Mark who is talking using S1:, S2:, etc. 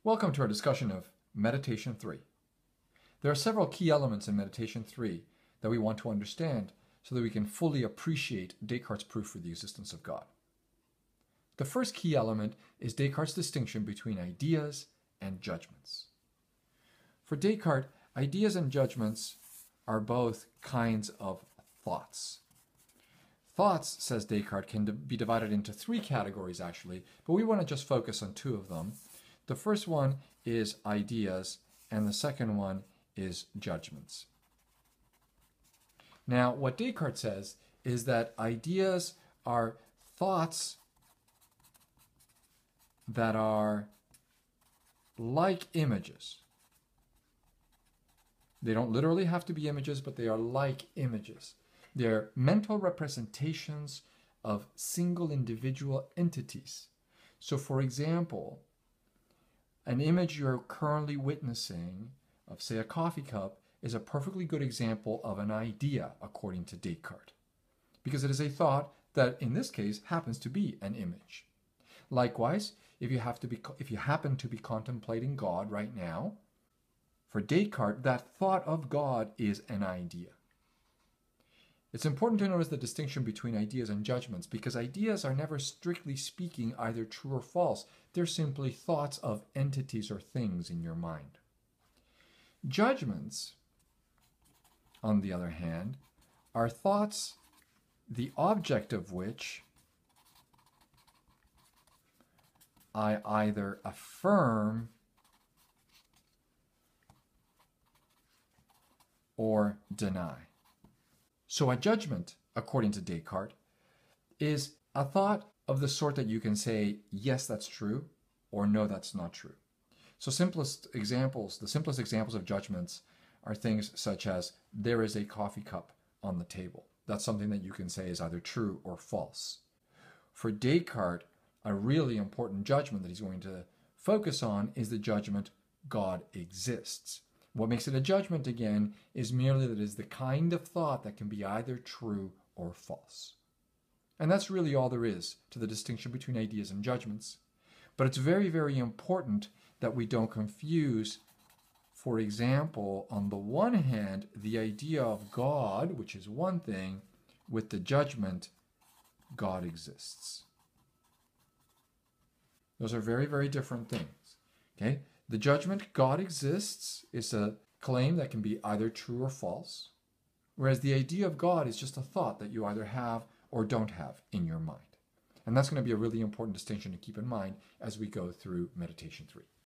S1: Welcome to our discussion of Meditation 3. There are several key elements in Meditation 3 that we want to understand so that we can fully appreciate Descartes' proof for the existence of God. The first key element is Descartes' distinction between ideas and judgments. For Descartes, ideas and judgments are both kinds of thoughts. Thoughts, says Descartes, can be divided into three categories actually, but we want to just focus on two of them. The first one is ideas, and the second one is judgments. Now, what Descartes says is that ideas are thoughts that are like images. They don't literally have to be images, but they are like images. They're mental representations of single individual entities. So, for example, an image you're currently witnessing of, say, a coffee cup is a perfectly good example of an idea, according to Descartes, because it is a thought that, in this case, happens to be an image. Likewise, if you happen to be contemplating God right now, for Descartes, that thought of God is an idea. It's important to notice the distinction between ideas and judgments, because ideas are never strictly speaking either true or false. They're simply thoughts of entities or things in your mind. Judgments, on the other hand, are thoughts the object of which I either affirm or deny. So a judgment, according to Descartes, is a thought of the sort that you can say, yes, that's true, or no, that's not true. So the simplest examples of judgments are things such as, there is a coffee cup on the table. That's something that you can say is either true or false. For Descartes, a really important judgment that he's going to focus on is the judgment, God exists. What makes it a judgment, again, is merely that it is the kind of thought that can be either true or false. And that's really all there is to the distinction between ideas and judgments. But it's very, very important that we don't confuse, for example, on the one hand, the idea of God, which is one thing, with the judgment, God exists. Those are very, very different things. Okay? The judgment, God exists, is a claim that can be either true or false, whereas the idea of God is just a thought that you either have or don't have in your mind. And that's going to be a really important distinction to keep in mind as we go through Meditation 3.